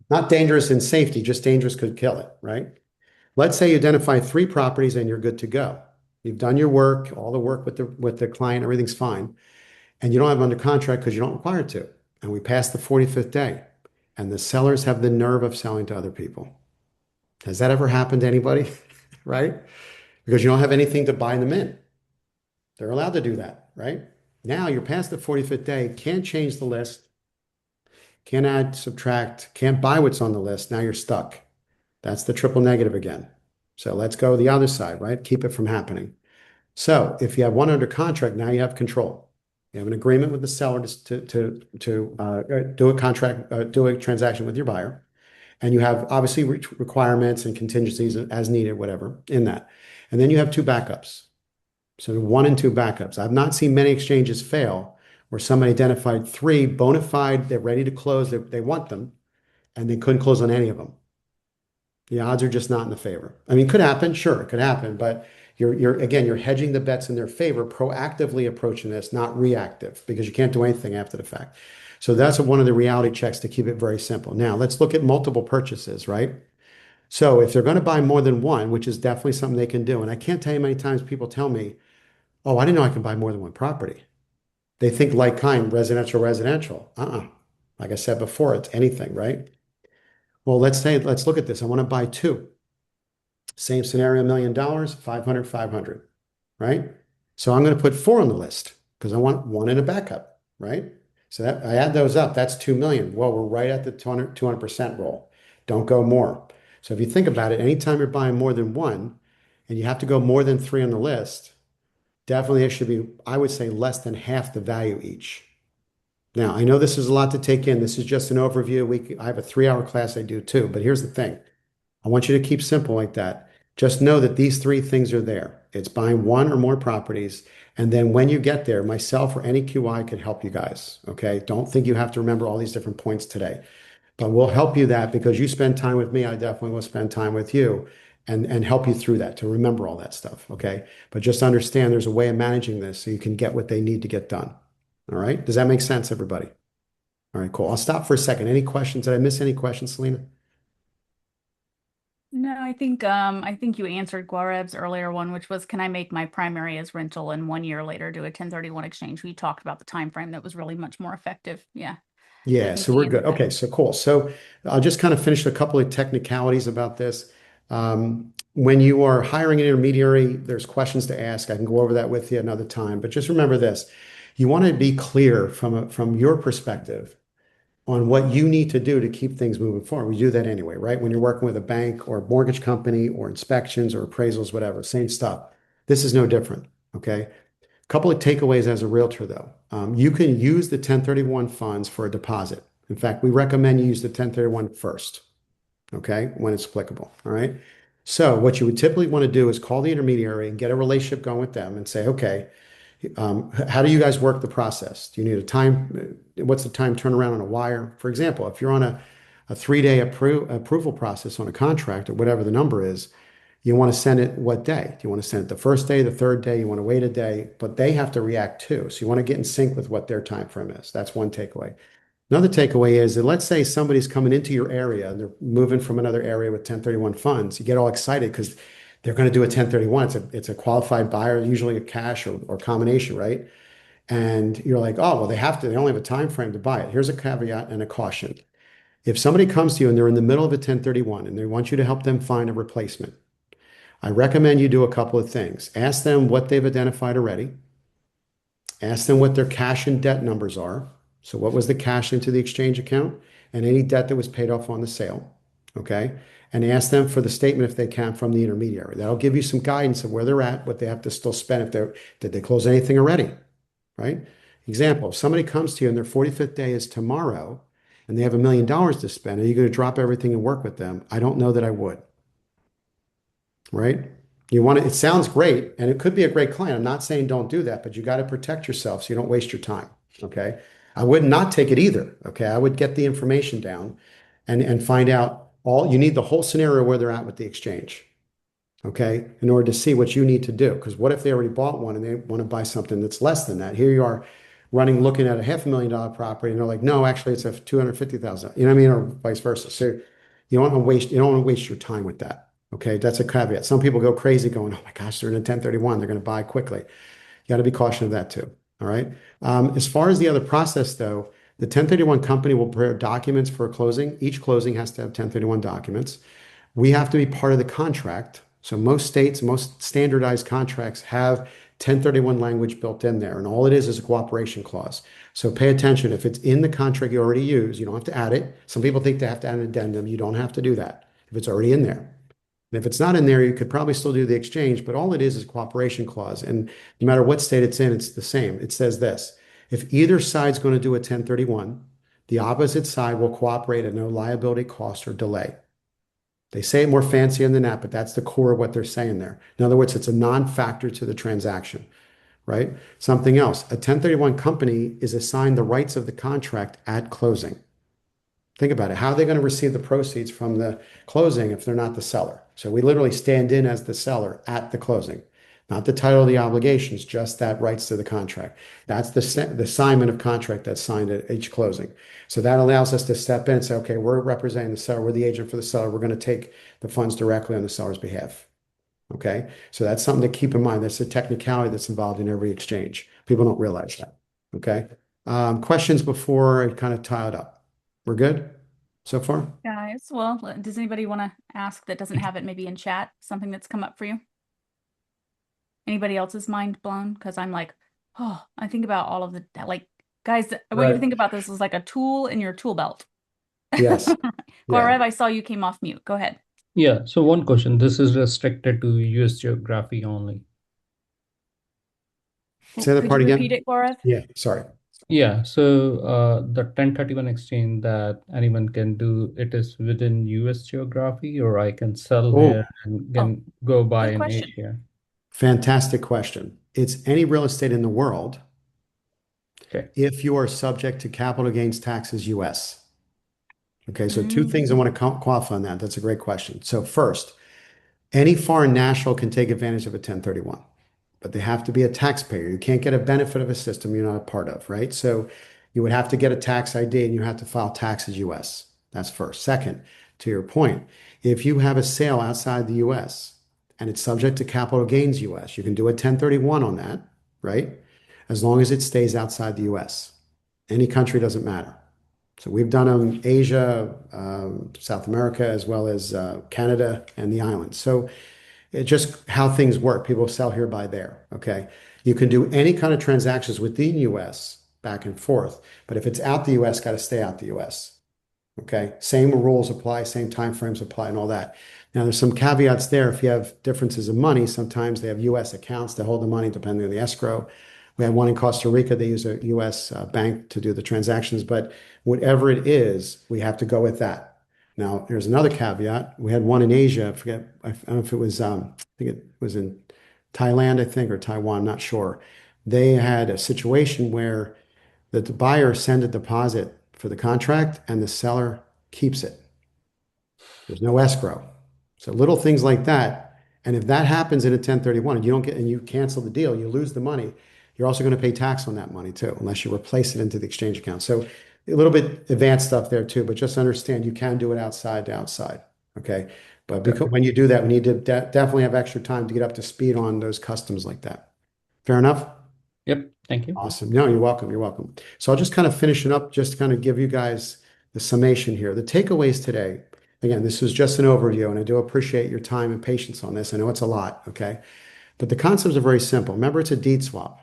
B: Not dangerous in safety, just dangerous could kill it, right? Let's say you identify three properties and you're good to go. You've done your work, all the work with the client, everything's fine. And you don't have them under contract because you don't require it to. And we pass the 45th day. And the sellers have the nerve of selling to other people. Has that ever happened to anybody? Right? Because you don't have anything to bind them in. They're allowed to do that, right? Now you're past the 45th day, can't change the list, can't add, subtract, can't buy what's on the list. Now you're stuck. That's the triple negative again. So let's go the other side, right? Keep it from happening. So if you have one under contract, now you have control. You have an agreement with the seller to do a contract, do a transaction with your buyer. And you have obviously requirements and contingencies as needed, whatever, in that. And then you have two backups. So one and two backups. I've not seen many exchanges fail where somebody identified three bona fide, they're ready to close, they want them, and they couldn't close on any of them. The odds are just not in the favor. I mean, it could happen, sure, it could happen, but you're hedging the bets in their favor, proactively approaching this, not reactive, because you can't do anything after the fact. So that's one of the reality checks to keep it very simple. Now, let's look at multiple purchases, right? So if they're going to buy more than one, which is definitely something they can do, and I can't tell you how many times people tell me, oh, I didn't know I can buy more than one property. They think like kind, residential, residential. Like I said before, it's anything, right? Well, let's look at this. I want to buy two. Same scenario, $1 million, 500, 500, right? So I'm going to put four on the list because I want one in a backup, right? So that I add those up, that's 2 million. Well, we're right at the 200% roll. Don't go more. So if you think about it, anytime you're buying more than one and you have to go more than three on the list, definitely it should be, I would say, less than half the value each. Now, I know this is a lot to take in. This is just an overview. I have a 3-hour class I do too, but here's the thing. I want you to keep simple like that. Just know that these three things are there. It's buying one or more properties. And then when you get there, myself or any QI can help you guys. Okay. Don't think you have to remember all these different points today, but we'll help you that because you spend time with me. I definitely will spend time with you and help you through that to remember all that stuff. Okay. But just understand there's a way of managing this so you can get what they need to get done. All right. Does that make sense, everybody? All right, cool. I'll stop for a second. Any questions? Did I miss any questions, Selena?
A: No, I think you answered Gaurav's earlier one, which was can I make my primary as rental and 1 year later do a 1031 exchange? We talked about the time frame that was really much more effective. Yeah. So I
B: Yeah,
A: think
B: so
A: you
B: we're good.
A: answered that.
B: Okay, so cool. So I'll just kind of finish a couple of technicalities about this. Um, when you are hiring an intermediary, there's questions to ask. I can go over that with you another time, but just remember this. You want to be clear from your perspective on what you need to do to keep things moving forward. We do that anyway, right? When you're working with a bank or a mortgage company or inspections or appraisals, whatever, same stuff. This is no different. Okay. Couple of takeaways as a realtor, though. You can use the 1031 funds for a deposit. In fact, we recommend you use the 1031 first, okay, when it's applicable. All right. So, what you would typically want to do is call the intermediary and get a relationship going with them and say, okay, how do you guys work the process? Do you need a time? What's the time turnaround on a wire? For example, if you're on a 3-day approval process on a contract or whatever the number is, you want to send it what day? Do you want to send it the first day, the third day? You want to wait a day, but they have to react too. So you want to get in sync with what their time frame is. That's one takeaway. Another takeaway is that let's say somebody's coming into your area and they're moving from another area with 1031 funds. You get all excited because they're going to do a 1031. It's a qualified buyer, usually a cash or combination, right? And you're like, oh, well, they only have a time frame to buy it. Here's a caveat and a caution. If somebody comes to you and they're in the middle of a 1031 and they want you to help them find a replacement, I recommend you do a couple of things. Ask them what they've identified already. Ask them what their cash and debt numbers are. So what was the cash into the exchange account and any debt that was paid off on the sale? Okay. And ask them for the statement if they can from the intermediary. That'll give you some guidance of where they're at, what they have to still spend if did they close anything already? Right? Example, if somebody comes to you and their 45th day is tomorrow and they have $1 million to spend, are you going to drop everything and work with them? I don't know that I would. Right? It sounds great and it could be a great client. I'm not saying don't do that, but you got to protect yourself so you don't waste your time. Okay. I would not take it either. Okay. I would get the information down and find out you need the whole scenario where they're at with the exchange. Okay. In order to see what you need to do. Because what if they already bought one and they want to buy something that's less than that? Here you are looking at a $500,000 property and they're like, no, actually it's a 250,000, you know what I mean? Or vice versa. So you don't want to waste your time with that. Okay. That's a caveat. Some people go crazy going, oh my gosh, they're in a 1031. They're going to buy quickly. You got to be cautious of that too. All right. As far as the other process though, the 1031 company will prepare documents for a closing. Each closing has to have 1031 documents. We have to be part of the contract. So most states, most standardized contracts have 1031 language built in there, and all it is a cooperation clause. So pay attention. If it's in the contract you already use, you don't have to add it. Some people think they have to add an addendum. You don't have to do that if it's already in there. And if it's not in there, you could probably still do the exchange, but all it is a cooperation clause. And no matter what state it's in, it's the same. It says this: if either side's going to do a 1031, the opposite side will cooperate at no liability, cost, or delay. They say it more fancier than that, but that's the core of what they're saying there. In other words, it's a non-factor to the transaction, right? Something else. A 1031 company is assigned the rights of the contract at closing. Think about it. How are they going to receive the proceeds from the closing if they're not the seller? So we literally stand in as the seller at the closing, not the title of the obligations, just that rights to the contract. That's the assignment of contract that's signed at each closing. So that allows us to step in and say, okay, we're representing the seller. We're the agent for the seller. We're going to take the funds directly on the seller's behalf. Okay. So that's something to keep in mind. That's a technicality that's involved in every exchange. People don't realize that. Okay. Questions before I kind of tie it up? We're good so far?
A: Guys, well, does anybody want to ask that doesn't have it maybe in chat, something that's come up for you? Anybody else's mind blown? Because I'm like, oh, I think about all of the, like, guys, I want you to
B: Right.
A: think about this as like a tool in your tool belt.
B: Yes. Yeah.
A: Gaurav, I saw you came off mute. Go ahead.
C: Yeah, so one question. This is restricted to US geography only.
B: Say that
A: Could you
B: part
A: repeat
B: again.
A: it, Gaurav?
B: Yeah. Sorry.
C: Yeah, so the 1031 exchange that anyone can do, it is within US geography, or I can sell here
B: Oh,
C: and
A: Oh,
C: can go buy
A: good
C: in
A: question.
C: Asia.
B: fantastic question. It's any real estate in the world
C: Okay.
B: if you are subject to capital gains taxes US. Okay, so two things I
A: Mm.
B: want to qualify on that. That's a great question. So first, any foreign national can take advantage of a 1031, but they have to be a taxpayer. You can't get a benefit of a system you're not a part of, right? So you would have to get a tax ID and you have to file taxes US. That's first. Second, to your point, if you have a sale outside the US and it's subject to capital gains US, you can do a 1031 on that, right? As long as it stays outside the US. Any country doesn't matter. So we've done them Asia, South America, as well as Canada and the islands. So It's just how things work. People sell here, buy there. Okay. You can do any kind of transactions within US back and forth, but if it's out the US, got to stay out the US. Okay. Same rules apply, same timeframes apply, and all that. Now, there's some caveats there. If you have differences of money, sometimes they have US accounts that hold the money depending on the escrow. We had one in Costa Rica. They use a US bank to do the transactions, but whatever it is, we have to go with that. Now, there's another caveat. We had one in Asia. I don't know if it was, I think it was in Thailand, I think, or Taiwan, not sure. They had a situation where the buyer sends a deposit for the contract and the seller keeps it. There's no escrow. So little things like that. And if that happens in a 1031 and you don't get and you cancel the deal, you lose the money, you're also going to pay tax on that money too, unless you replace it into the exchange account. So a little bit advanced stuff there too, but just understand you can do it outside to outside. Okay. But because when you do that, we need to definitely have extra time to get up to speed on those customs like that. Fair enough?
C: Yep. Thank you.
B: Awesome. No, you're welcome. You're welcome. So I'll just kind of finish it up, just to kind of give you guys the summation here. The takeaways today, again, this was just an overview, and I do appreciate your time and patience on this. I know it's a lot, okay? But the concepts are very simple. Remember, it's a deed swap.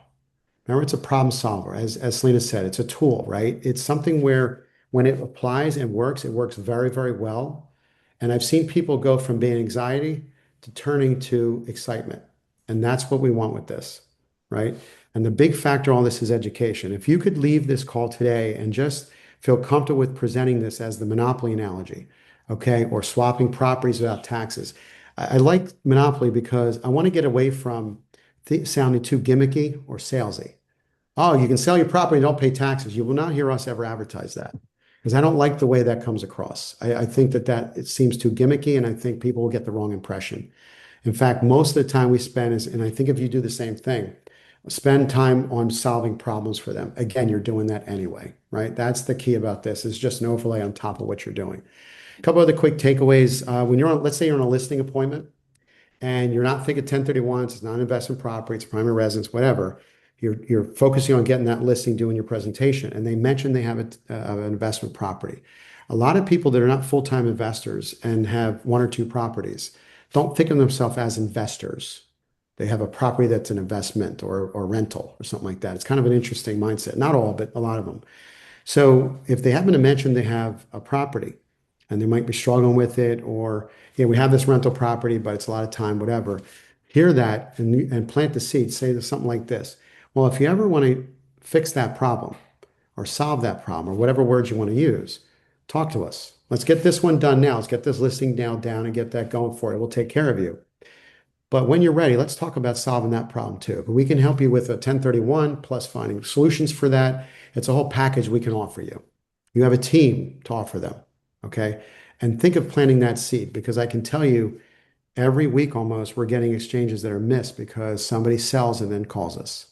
B: Remember, it's a problem solver. As Selena said, it's a tool, right? It's something where when it applies and works, it works very, very well. And I've seen people go from being anxiety to turning to excitement. And that's what we want with this, right? And the big factor on this is education. If you could leave this call today and just feel comfortable with presenting this as the monopoly analogy, okay, or swapping properties without taxes. I like monopoly because I want to get away from sounding too gimmicky or salesy. Oh, you can sell your property and don't pay taxes. You will not hear us ever advertise that because I don't like the way that comes across. I think that it seems too gimmicky, and I think people will get the wrong impression. In fact, most of the time we spend is, and I think if you do the same thing, spend time on solving problems for them. Again, you're doing that anyway, right? That's the key about this is just an overlay on top of what you're doing. A couple other quick takeaways. When you're on, let's say you're on a listing appointment and you're not thinking 1031s, it's not an investment property, it's primary residence, whatever. You're focusing on getting that listing, doing your presentation, and they mention they have an investment property. A lot of people that are not full-time investors and have one or two properties don't think of themselves as investors. They have a property that's an investment or rental or something like that. It's kind of an interesting mindset. Not all, but a lot of them. So if they happen to mention they have a property and they might be struggling with it, or we have this rental property, but it's a lot of time, whatever, hear that and plant the seed. Say something like this. Well, if you ever want to fix that problem or solve that problem or whatever words you want to use, talk to us. Let's get this one done now. Let's get this listing down and get that going for it. We'll take care of you. But when you're ready, let's talk about solving that problem too. But we can help you with a 1031 plus finding solutions for that. It's a whole package we can offer you. You have a team to offer them. Okay. And think of planting that seed because I can tell you every week almost we're getting exchanges that are missed because somebody sells and then calls us.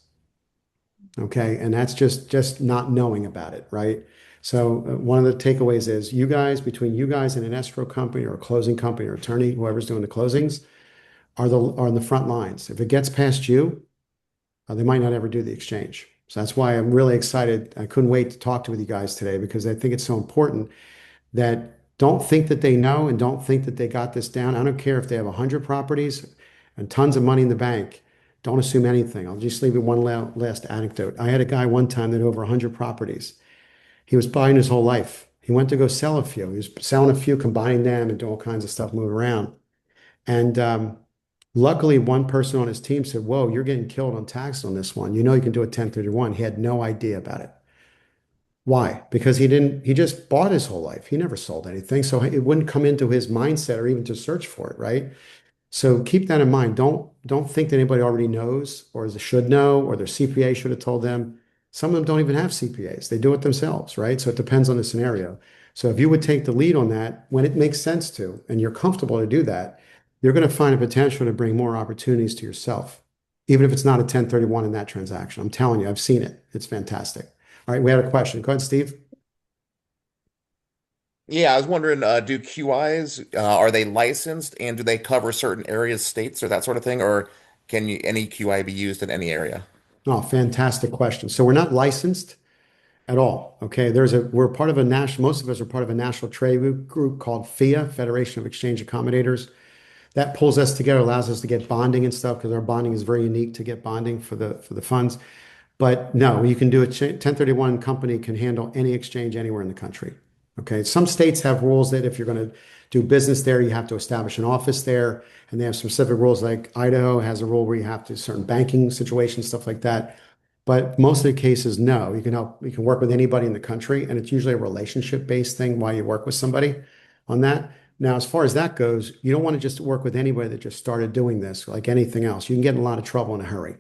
B: Okay. And that's just not knowing about it, right? So one of the takeaways is you guys, between you guys and an escrow company or a closing company or attorney, whoever's doing the closings, are on the front lines. If it gets past you, they might not ever do the exchange. So that's why I'm really excited. I couldn't wait to talk to with you guys today because I think it's so important that don't think that they know and don't think that they got this down. I don't care if they have 100 properties and tons of money in the bank. Don't assume anything. I'll just leave you one last anecdote. I had a guy one time that had over 100 properties. He was buying his whole life. He went to go sell a few. He was selling a few, combining them and doing all kinds of stuff, moving around. And luckily, one person on his team said, "Whoa, you're getting killed on tax on this one. You know you can do a 1031." He had no idea about it. Why? Because he just bought his whole life. He never sold anything. So it wouldn't come into his mindset or even to search for it, right? So keep that in mind. Don't think that anybody already knows or should know or their CPA should have told them. Some of them don't even have CPAs. They do it themselves, right? So it depends on the scenario. So if you would take the lead on that when it makes sense to, and you're comfortable to do that, you're going to find a potential to bring more opportunities to yourself, even if it's not a 1031 in that transaction. I'm telling you, I've seen it. It's fantastic. All right, we had a question. Go ahead, Steve.
E: Yeah, I was wondering, do QIs, are they licensed and do they cover certain areas, states, or that sort of thing, or can any QI be used in any area?
B: Oh, fantastic question. So we're not licensed at all. Okay. We're part of a national, most of us are part of a national trade group called FIA, Federation of Exchange Accommodators. that pulls us together, allows us to get bonding and stuff because our bonding is very unique to get bonding for the funds. But no, you can do a 1031 company can handle any exchange anywhere in the country. Okay. Some states have rules that if you're going to do business there, you have to establish an office there. And they have specific rules like Idaho has a rule where you have to certain banking situations, stuff like that. But most of the cases, no, you can work with anybody in the country. And it's usually a relationship based thing while you work with somebody on that. Now, as far as that goes, you don't want to just work with anybody that just started doing this like anything else. You can get in a lot of trouble in a hurry.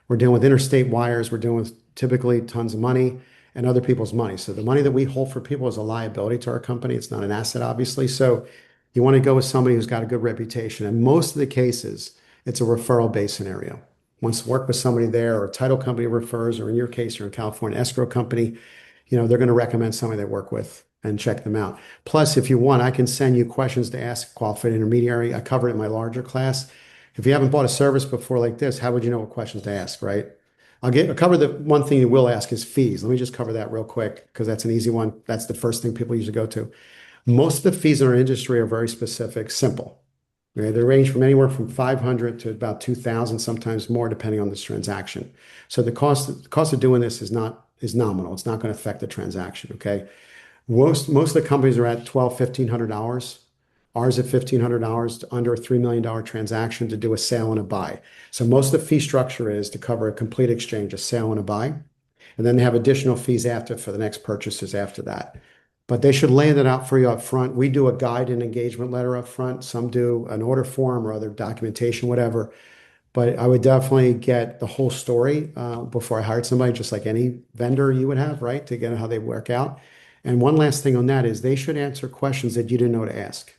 B: We're dealing with interstate wires. We're dealing with typically tons of money and other people's money. So the money that we hold for people is a liability to our company. It's not an asset, obviously. So you want to go with somebody who's got a good reputation. And most of the cases, it's a referral-based scenario. Once you work with somebody there, or a title company refers, or in your case, you're in California, escrow company, they're going to recommend somebody they work with and check them out. Plus, if you want, I can send you questions to ask qualified intermediary. I cover it in my larger class. If you haven't bought a service before like this, how would you know what questions to ask, right? I'll cover the one thing you will ask is fees. Let me just cover that real quick because that's an easy one. That's the first thing people usually go to. Most of the fees in our industry are very specific, simple. Okay? They range from anywhere from 500 to about 2,000, sometimes more, depending on this transaction. So the cost of doing this is nominal. It's not going to affect the transaction. Okay. Most of the companies are at $1,200, $1,500. Ours at $1,500 under a $3 million transaction to do a sale and a buy. So most of the fee structure is to cover a complete exchange, a sale and a buy. And then they have additional fees after for the next purchases after that. But they should lay that out for you up front. We do a guide and engagement letter up front. Some do an order form or other documentation, whatever. But I would definitely get the whole story before I hired somebody, just like any vendor you would have, right? To get how they work out. And one last thing on that is they should answer questions that you didn't know to ask,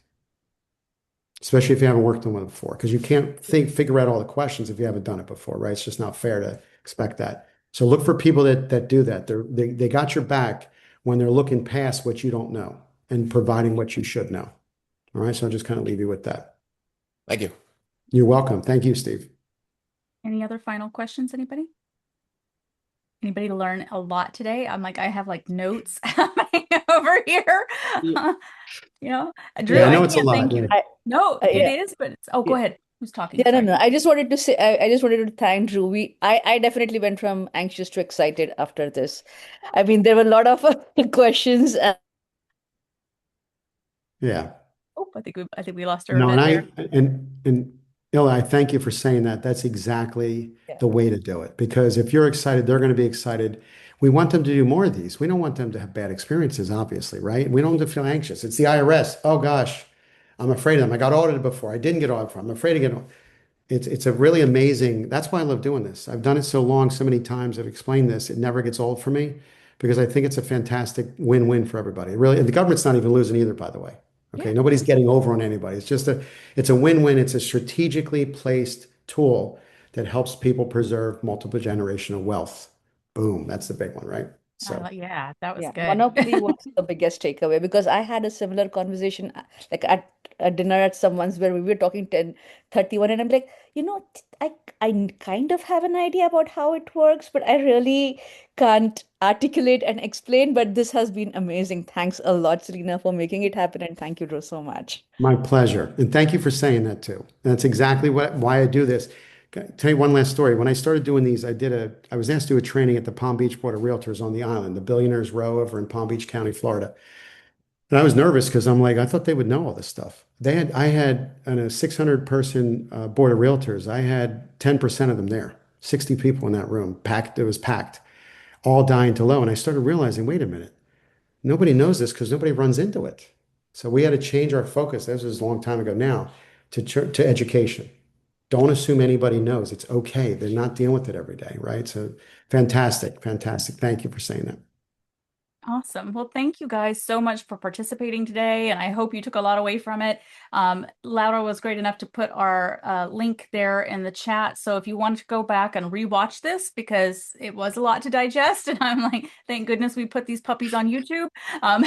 B: especially if you haven't worked on one before, because you can't figure out all the questions if you haven't done it before, right? It's just not fair to expect that. So look for people that do that. They got your back when they're looking past what you don't know and providing what you should know. All right. So I'll just kind of leave you with that.
E: Thank you.
B: You're welcome. Thank you, Steve.
A: Any other final questions, anybody? Anybody learn a lot today? I have like notes over here. Drew,
B: Yeah, I
A: I
B: know it's a
A: can't
B: lot.
A: thank
B: Yeah.
A: you. No, it
F: Yeah,
A: is, but go
F: yeah,
A: ahead. Who's talking?
F: yeah. No,
A: Sorry.
F: no. I just wanted to say, I just wanted to thank Drew. I definitely went from anxious to excited after this. I mean, there were a lot of questions.
B: Yeah.
A: Oh, I think we lost her a
B: No, and
A: bit there.
B: Illa, I thank you for saying that. That's exactly
F: Yeah,
B: the way to do it. Because if you're excited, they're going to be excited. We want them to do more of these. We don't want them to have bad experiences, obviously, right? We don't want them to feel anxious. It's the IRS. Oh gosh, I'm afraid of them. I got audited before. I didn't get audited. I'm afraid to get. It's a really amazing. That's why I love doing this. I've done it so long, so many times. I've explained this. It never gets old for me because I think it's a fantastic win-win for everybody. Really, and the government's not even losing either, by the way.
A: Yeah,
B: Okay, nobody's getting over on anybody. It's a win-win. It's a strategically placed tool that helps people preserve multiple generational wealth. Boom, that's the big one, right? So,
A: yeah, that was
F: yeah.
A: good.
F: Monopoly was the biggest takeaway because I had a similar conversation like at a dinner at someone's where we were talking 10:31, and I'm like, I kind of have an idea about how it works, but I really can't articulate and explain. But this has been amazing. Thanks a lot, Selena, for making it happen, and thank you, Drew, so much.
B: my pleasure. And thank you for saying that too. That's exactly why I do this. Tell you one last story. When I started doing these, I was asked to do a training at the Palm Beach Board of Realtors on the island, the Billionaires Row over in Palm Beach County, Florida. And I was nervous because I'm like, I thought they would know all this stuff. I had on a 600 person board of realtors, I had 10% of them there, 60 people in that room, packed. It was packed, all dying to low. And I started realizing, wait a minute, nobody knows this because nobody runs into it. So we had to change our focus. This was a long time ago now to education. Don't assume anybody knows. It's okay. They're not dealing with it every day, right? So fantastic, fantastic. Thank you for saying that.
A: Awesome. Well, thank you guys so much for participating today, and I hope you took a lot away from it. Laura was great enough to put our link there in the chat. So if you want to go back and rewatch this, because it was a lot to digest, and I'm like, thank goodness we put these puppies on YouTube.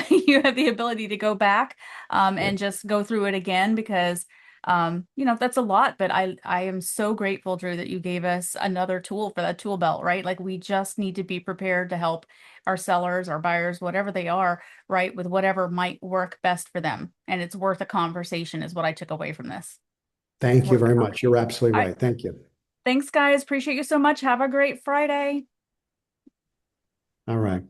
A: You have the ability to go back and just go through it again because that's a lot, but I am so grateful, Drew, that you gave us another tool for that tool belt, right? Like we just need to be prepared to help our sellers, our buyers, whatever they are, right, with whatever might work best for them. And it's worth a conversation is what I took away from this.
B: Thank you
A: work
B: very
A: out.
B: much. You're absolutely
A: I,
B: right. Thank you.
A: thanks, guys. Appreciate you so much. Have a great Friday.
B: All right.